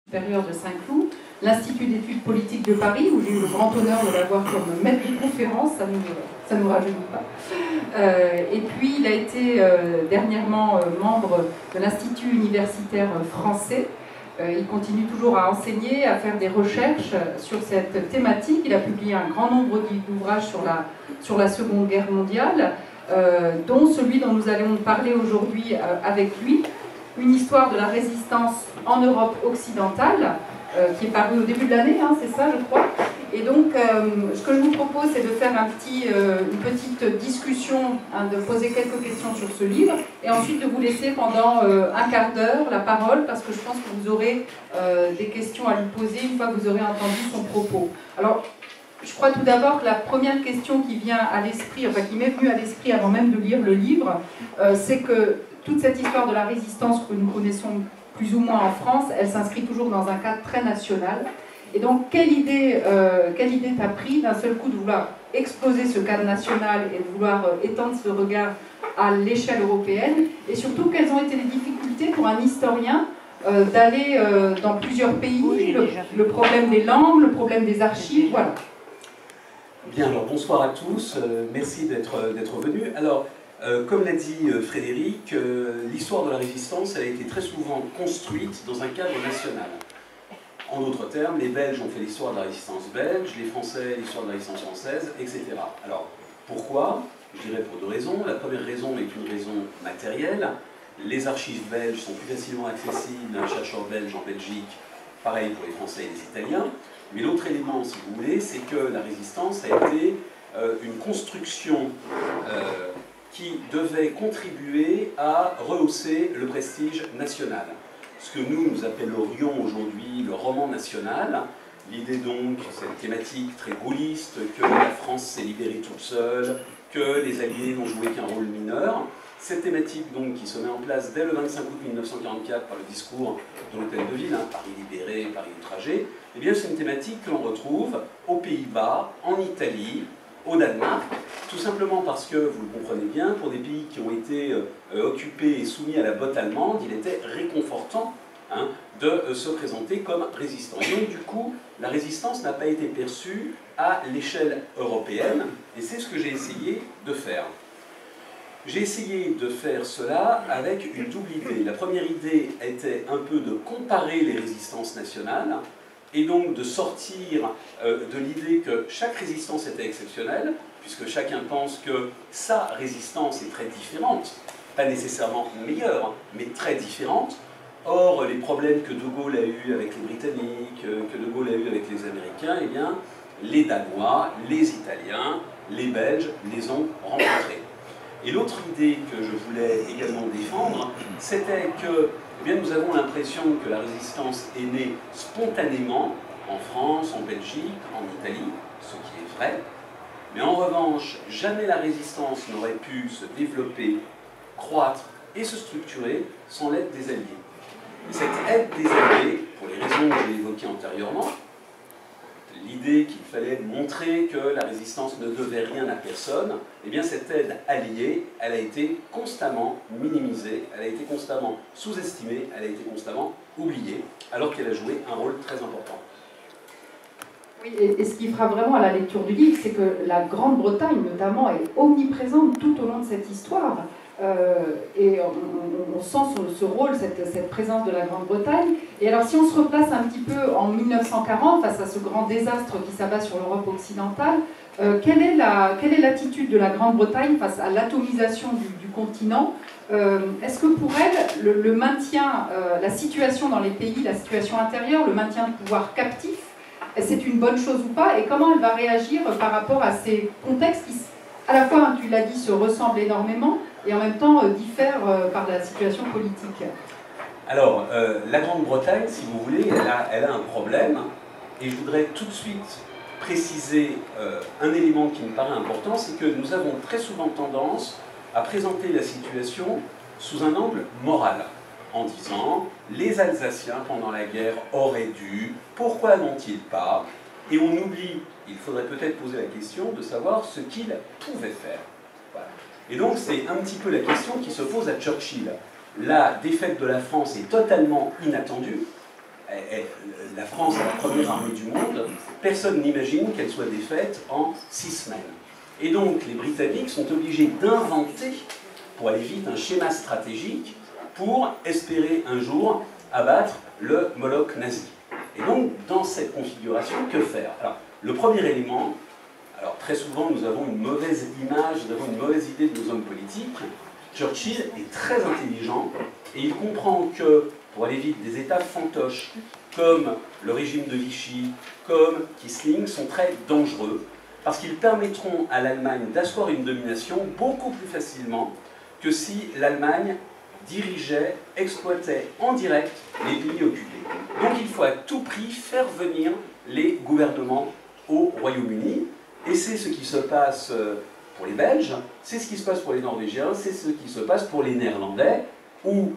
supérieur de Saint-Cloud, l'Institut d'études politiques de Paris, où j'ai eu le grand honneur de l'avoir comme maître de conférence, ça nous rajeunit pas. Et puis il a été dernièrement membre de l'Institut universitaire français. Il continue toujours à enseigner, à faire des recherches sur cette thématique. Il a publié un grand nombre d'ouvrages sur la Seconde Guerre mondiale, dont celui dont nous allons parler aujourd'hui avec lui, une histoire de la résistance en Europe occidentale, qui est paru au début de l'année, hein, c'est ça je crois. Et donc ce que je vous propose, c'est de faire une petite discussion, hein, de poser quelques questions sur ce livre, et ensuite de vous laisser pendant un quart d'heure la parole, parce que je pense que vous aurez des questions à lui poser une fois que vous aurez entendu son propos. Alors, je crois tout d'abord que la première question qui vient à l'esprit, enfin qui m'est venue à l'esprit avant même de lire le livre, c'est que toute cette histoire de la résistance que nous connaissons plus ou moins en France, elle s'inscrit toujours dans un cadre très national. Et donc, quelle idée t'as pris d'un seul coup de vouloir exploser ce cadre national et de vouloir étendre ce regard à l'échelle européenne? Et surtout, quelles ont été les difficultés pour un historien d'aller dans plusieurs pays, le problème des langues, le problème des archives, voilà. Bien, alors bonsoir à tous, merci d'être venus. Alors, comme l'a dit Frédéric, l'histoire de la résistance elle a été très souvent construite dans un cadre national. En d'autres termes, les Belges ont fait l'histoire de la résistance belge, les Français l'histoire de la résistance française, etc. Alors, pourquoi? Je dirais pour deux raisons. La première raison est une raison matérielle. Les archives belges sont plus facilement accessibles à un chercheur belge en Belgique, pareil pour les Français et les Italiens. Mais l'autre élément, si vous voulez, c'est que la résistance a été une construction qui devait contribuer à rehausser le prestige national. Ce que nous appellerions aujourd'hui le roman national. L'idée donc, cette thématique très gaulliste, que la France s'est libérée toute seule, que les Alliés n'ont joué qu'un rôle mineur. Cette thématique donc qui se met en place dès le 25 août 1944 par le discours de l'Hôtel de Ville, hein, Paris libéré, Paris outragé, eh bien c'est une thématique que l'on retrouve aux Pays-Bas, en Italie, au Danemark, tout simplement parce que, vous le comprenez bien, pour des pays qui ont été occupés et soumis à la botte allemande, il était réconfortant de se présenter comme résistant. Et donc du coup, la résistance n'a pas été perçue à l'échelle européenne, et c'est ce que j'ai essayé de faire. J'ai essayé de faire cela avec une double idée. La première idée était un peu de comparer les résistances nationales, et donc de sortir de l'idée que chaque résistance était exceptionnelle, puisque chacun pense que sa résistance est très différente, pas nécessairement meilleure, mais très différente. Or, les problèmes que De Gaulle a eus avec les Britanniques, que De Gaulle a eus avec les Américains, eh bien, les Danois, les Italiens, les Belges les ont rencontrés. Et l'autre idée que je voulais également défendre, c'était que eh bien, nous avons l'impression que la résistance est née spontanément en France, en Belgique, en Italie, ce qui est vrai. Mais en revanche, jamais la résistance n'aurait pu se développer, croître et se structurer sans l'aide des Alliés. Et cette aide des Alliés, pour les raisons que j'ai évoquées antérieurement, l'idée qu'il fallait montrer que la résistance ne devait rien à personne, eh bien cette aide alliée, elle a été constamment minimisée, elle a été constamment sous-estimée, elle a été constamment oubliée, alors qu'elle a joué un rôle très important. Oui, et ce qui frappe vraiment à la lecture du livre, c'est que la Grande-Bretagne, notamment, est omniprésente tout au long de cette histoire. Et on sent ce rôle, cette présence de la Grande-Bretagne. Et alors si on se replace un petit peu en 1940, face à ce grand désastre qui s'abat sur l'Europe occidentale, quelle est l'attitude de la Grande-Bretagne face à l'atomisation du continent? Est-ce que pour elle, le maintien, la situation dans les pays, la situation intérieure, le maintien de pouvoir captif, c'est une bonne chose ou pas? Et comment elle va réagir par rapport à ces contextes qui, à la fois, tu l'as dit, se ressemblent énormément, et en même temps diffère par la situation politique? Alors, la Grande-Bretagne, si vous voulez, elle a un problème, et je voudrais tout de suite préciser un élément qui me paraît important, c'est que nous avons très souvent tendance à présenter la situation sous un angle moral, en disant « les Alsaciens, pendant la guerre, auraient dû, pourquoi n'ont-ils pas ?» Et on oublie, il faudrait peut-être poser la question de savoir ce qu'ils pouvaient faire. Voilà. Et donc c'est un petit peu la question qui se pose à Churchill. La défaite de la France est totalement inattendue, la France est la première armée du monde, personne n'imagine qu'elle soit défaite en 6 semaines. Et donc les Britanniques sont obligés d'inventer, pour aller vite, un schéma stratégique pour espérer un jour abattre le Moloch nazi. Et donc dans cette configuration, que faire? Alors, le premier élément, alors très souvent nous avons une mauvaise image, nous avons une mauvaise idée de nos hommes politiques. Churchill est très intelligent et il comprend que, pour aller vite, des États fantoches comme le régime de Vichy, comme Quisling, sont très dangereux parce qu'ils permettront à l'Allemagne d'asseoir une domination beaucoup plus facilement que si l'Allemagne dirigeait, exploitait en direct les pays occupés. Donc il faut à tout prix faire venir les gouvernements au Royaume-Uni, et c'est ce qui se passe pour les Belges, c'est ce qui se passe pour les Norvégiens, c'est ce qui se passe pour les Néerlandais, où,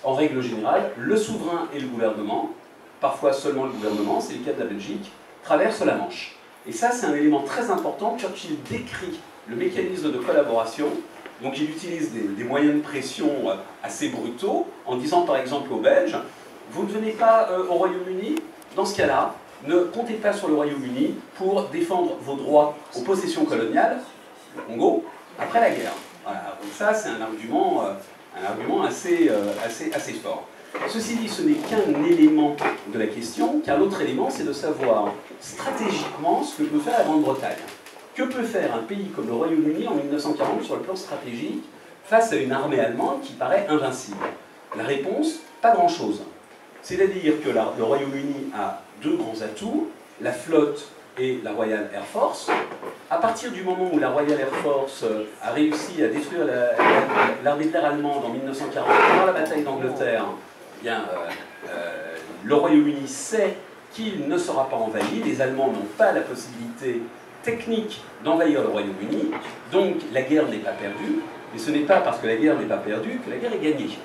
en règle générale, le souverain et le gouvernement, parfois seulement le gouvernement, c'est le cas de la Belgique, traversent la Manche. Et ça, c'est un élément très important. Churchill décrit le mécanisme de collaboration. Donc il utilise des moyens de pression assez brutaux, en disant par exemple aux Belges, vous ne venez pas au Royaume-Uni, dans ce cas-là, ne comptez pas sur le Royaume-Uni pour défendre vos droits aux possessions coloniales, le Congo, après la guerre. Voilà. Donc ça, c'est un argument assez fort. Ceci dit, ce n'est qu'un élément de la question, car l'autre élément, c'est de savoir stratégiquement ce que peut faire la Grande-Bretagne. Que peut faire un pays comme le Royaume-Uni en 1940 sur le plan stratégique face à une armée allemande qui paraît invincible? La réponse, pas grand-chose. C'est-à-dire que le Royaume-Uni a deux grands atouts, la flotte et la Royal Air Force. À partir du moment où la Royal Air Force a réussi à détruire l'armée de l'air allemande en 1940 pendant la bataille d'Angleterre, le Royaume-Uni sait qu'il ne sera pas envahi, les Allemands n'ont pas la possibilité technique d'envahir le Royaume-Uni, donc la guerre n'est pas perdue, mais ce n'est pas parce que la guerre n'est pas perdue que la guerre est gagnée.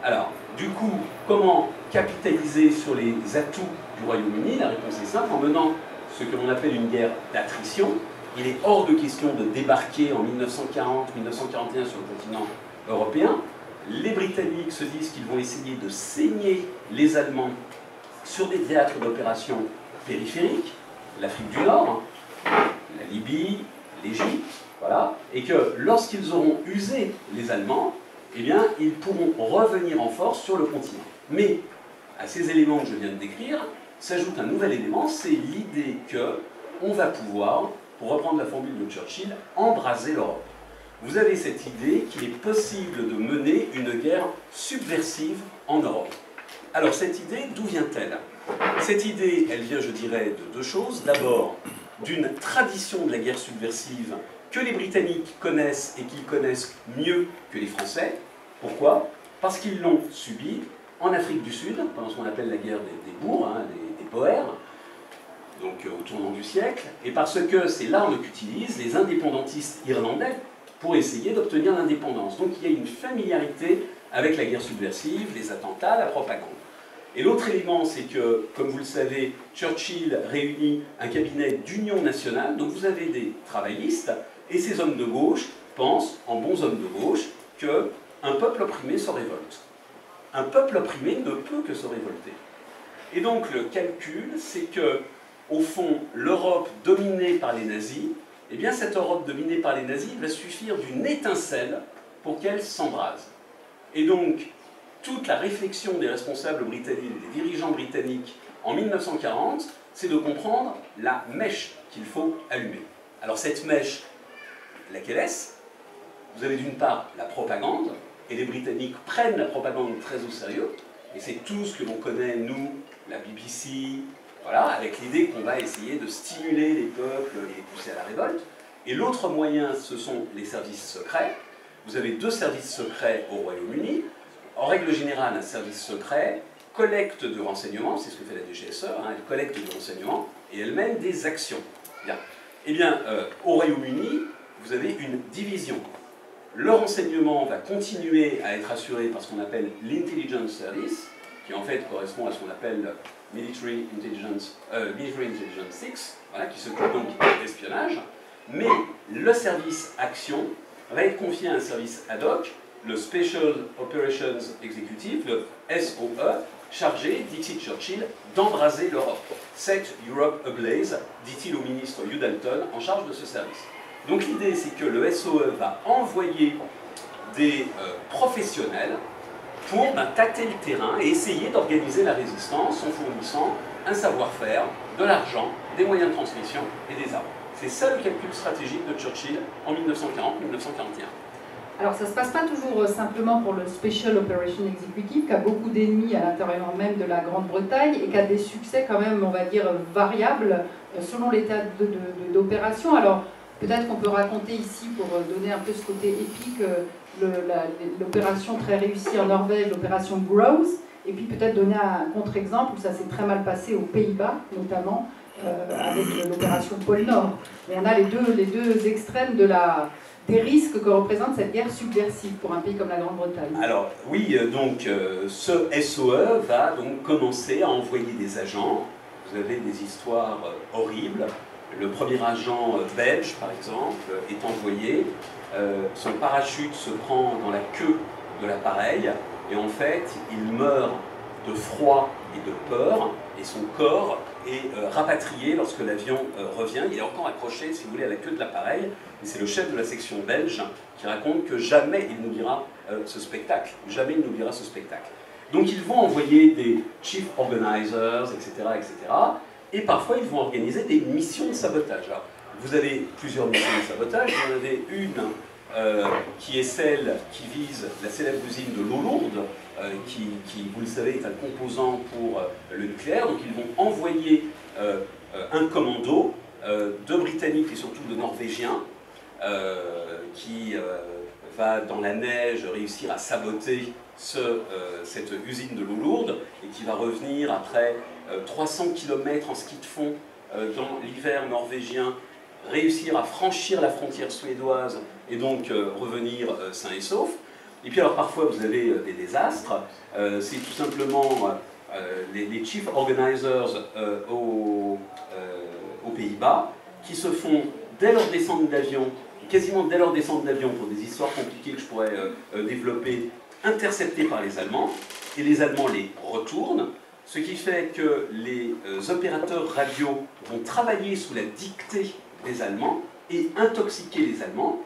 Alors, du coup, comment capitaliser sur les atouts du Royaume-Uni? La réponse est simple, en menant ce que l'on appelle une guerre d'attrition. Il est hors de question de débarquer en 1940-1941 sur le continent européen. Les Britanniques se disent qu'ils vont essayer de saigner les Allemands sur des théâtres d'opération périphériques, l'Afrique du Nord, la Libye, l'Égypte, voilà, et que lorsqu'ils auront usé les Allemands, eh bien, ils pourront revenir en force sur le continent. Mais à ces éléments que je viens de décrire, s'ajoute un nouvel élément, c'est l'idée qu'on va pouvoir, pour reprendre la formule de Churchill, embraser l'Europe. Vous avez cette idée qu'il est possible de mener une guerre subversive en Europe. Alors cette idée, d'où vient-elle? Cette idée, elle vient, je dirais, de deux choses. D'abord, d'une tradition de la guerre subversive que les Britanniques connaissent et qu'ils connaissent mieux que les Français. Pourquoi? Parce qu'ils l'ont subi en Afrique du Sud, pendant ce qu'on appelle la guerre des boers, hein, des Boers, donc au tournant du siècle, et parce que c'est l'arme qu'utilisent les indépendantistes irlandais pour essayer d'obtenir l'indépendance. Donc il y a une familiarité avec la guerre subversive, les attentats, la propagande. Et l'autre élément, c'est que, comme vous le savez, Churchill réunit un cabinet d'union nationale, donc vous avez des travaillistes, et ces hommes de gauche pensent, en bons hommes de gauche, qu'un peuple opprimé se révolte. Un peuple opprimé ne peut que se révolter. Et donc le calcul, c'est que, au fond, l'Europe dominée par les nazis, eh bien cette Europe dominée par les nazis va suffire d'une étincelle pour qu'elle s'embrase. Et donc, toute la réflexion des responsables britanniques, des dirigeants britanniques en 1940, c'est de comprendre la mèche qu'il faut allumer. Alors cette mèche, laquelle est-ce? Vous avez d'une part la propagande, et les Britanniques prennent la propagande très au sérieux, et c'est tout ce que l'on connaît, nous, la BBC, voilà, avec l'idée qu'on va essayer de stimuler les peuples et les pousser à la révolte. Et l'autre moyen, ce sont les services secrets. Vous avez deux services secrets au Royaume-Uni. En règle générale, un service secret collecte de renseignements, c'est ce que fait la DGSE, hein, elle collecte de renseignements et elle mène des actions. Bien. Eh bien, au Royaume-Uni, vous avez une division. Le renseignement va continuer à être assuré par ce qu'on appelle l'Intelligence Service, qui en fait correspond à ce qu'on appelle Military Intelligence 6, voilà, qui s'occupe donc de l'espionnage, mais le service action va être confié à un service ad hoc, le Special Operations Executive, le SOE, chargé, dit Churchill, d'embraser l'Europe. Set Europe ablaze, dit-il au ministre Hugh Dalton, en charge de ce service. Donc l'idée, c'est que le SOE va envoyer des professionnels pour tâter le terrain et essayer d'organiser la résistance en fournissant un savoir-faire, de l'argent, des moyens de transmission et des armes. C'est ça le calcul stratégique de Churchill en 1940-1941. Alors ça ne se passe pas toujours simplement pour le Special Operation Executive, qui a beaucoup d'ennemis à l'intérieur même de la Grande-Bretagne et qui a des succès quand même, on va dire, variables selon l'état d'opération. Alors peut-être qu'on peut raconter ici, pour donner un peu ce côté épique, l'opération très réussie en Norvège, l'opération Growth, et puis peut-être donner un contre-exemple où ça s'est très mal passé aux Pays-Bas, notamment, avec l'opération Pôle Nord. Et on a les deux extrêmes des risques que représente cette guerre subversive pour un pays comme la Grande-Bretagne. Alors oui, donc ce SOE va donc commencer à envoyer des agents. Vous avez des histoires horribles. Le premier agent belge, par exemple, est envoyé. Son parachute se prend dans la queue de l'appareil et en fait, il meurt de froid et de peur et son corps est rapatrié lorsque l'avion revient. Il est encore accroché, si vous voulez, à la queue de l'appareil. Et c'est le chef de la section belge qui raconte que jamais il n'oubliera ce spectacle. Jamais il n'oubliera ce spectacle. Donc ils vont envoyer des chief organizers, etc., etc. Et parfois ils vont organiser des missions de sabotage. Alors, vous avez plusieurs missions de sabotage. Vous en avez une qui est celle qui vise la célèbre usine de l'eau lourde, qui, vous le savez, est un composant pour le nucléaire. Donc ils vont envoyer un commando de Britanniques et surtout de Norvégiens qui va dans la neige réussir à saboter cette usine de l'eau lourde et qui va revenir après 300 km en ski de fond dans l'hiver norvégien, réussir à franchir la frontière suédoise et donc revenir sain et sauf. Et puis alors parfois vous avez des désastres, c'est tout simplement les chief organizers aux Pays-Bas qui se font dès leur descente d'avion, quasiment dès leur descente d'avion pour des histoires compliquées que je pourrais développer, interceptés par les Allemands, et les Allemands les retournent, ce qui fait que les opérateurs radio vont travailler sous la dictée des Allemands et intoxiquer les Allemands,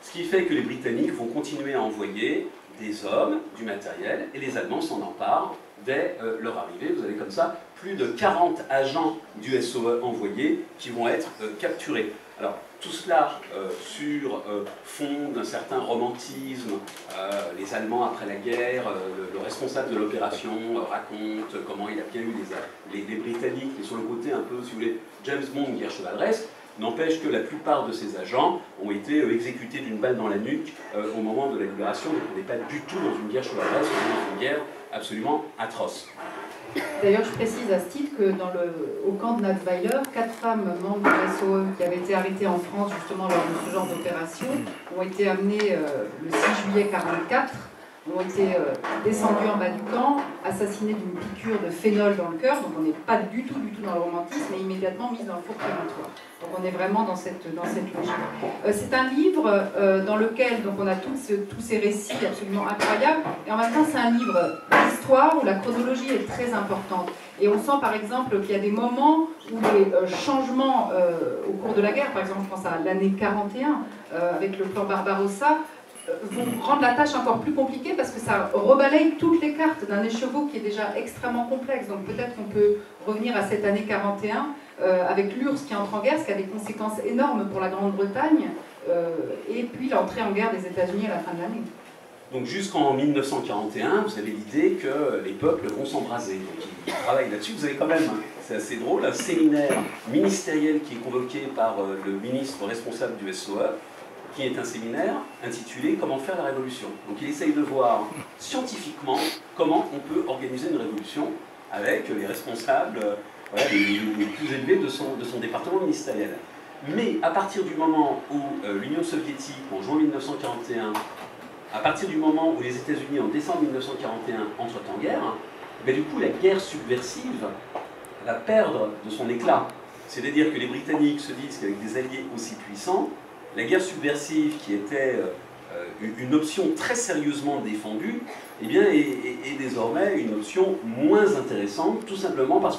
ce qui fait que les Britanniques vont continuer à envoyer des hommes, du matériel, et les Allemands s'en emparent dès leur arrivée. Vous avez comme ça plus de 40 agents du SOE envoyés qui vont être capturés. Alors, tout cela sur fond d'un certain romantisme. Les Allemands, après la guerre, le responsable de l'opération raconte comment il a bien eu les Britanniques, et sur le côté un peu, si vous voulez, James Bond, guerre chevaleresque. N'empêche que la plupart de ces agents ont été exécutés d'une balle dans la nuque au moment de la libération, donc on n'est pas du tout dans une guerre chevaleresque, on est dans une guerre absolument atroce. D'ailleurs, je précise à ce titre que au camp de Natzweiler, 4 femmes membres du SOE qui avaient été arrêtées en France justement lors de ce genre d'opération ont été amenées le 6 juillet 1944, ont été descendues en bas du camp, assassinées d'une piqûre de phénol dans le cœur, donc on n'est pas du tout dans le romantisme, et immédiatement mises dans le four crématoire. Donc on est vraiment dans cette logique. C'est un livre dans lequel donc, on a tous ces récits absolument incroyables, et en même temps c'est un livre d'histoire où la chronologie est très importante. Et on sent par exemple qu'il y a des moments où les changements au cours de la guerre, par exemple je pense à l'année 41 avec le plan Barbarossa, vont rendre la tâche encore plus compliquée parce que ça rebalaye toutes les cartes d'un écheveau qui est déjà extrêmement complexe. Donc peut-être qu'on peut revenir à cette année 41 avec l'URSS qui entre en guerre, ce qui a des conséquences énormes pour la Grande-Bretagne, et puis l'entrée en guerre des États-Unis à la fin de l'année. Donc jusqu'en 1941, vous avez l'idée que les peuples vont s'embraser. Donc ils travaillent là-dessus. Vous avez quand même, c'est assez drôle, un séminaire ministériel qui est convoqué par le ministre responsable du SOE, qui est un séminaire intitulé « Comment faire la révolution ». Donc il essaye de voir scientifiquement comment on peut organiser une révolution avec les responsables voilà, les plus élevés de son département ministériel. Mais à partir du moment où l'Union soviétique, en juin 1941, à partir du moment où les États-Unis, en décembre 1941, entrent en guerre, ben, du coup la guerre subversive va perdre de son éclat. C'est-à-dire que les Britanniques se disent qu'avec des alliés aussi puissants, la guerre subversive qui était une option très sérieusement défendue, eh bien, est désormais une option moins intéressante, tout simplement parce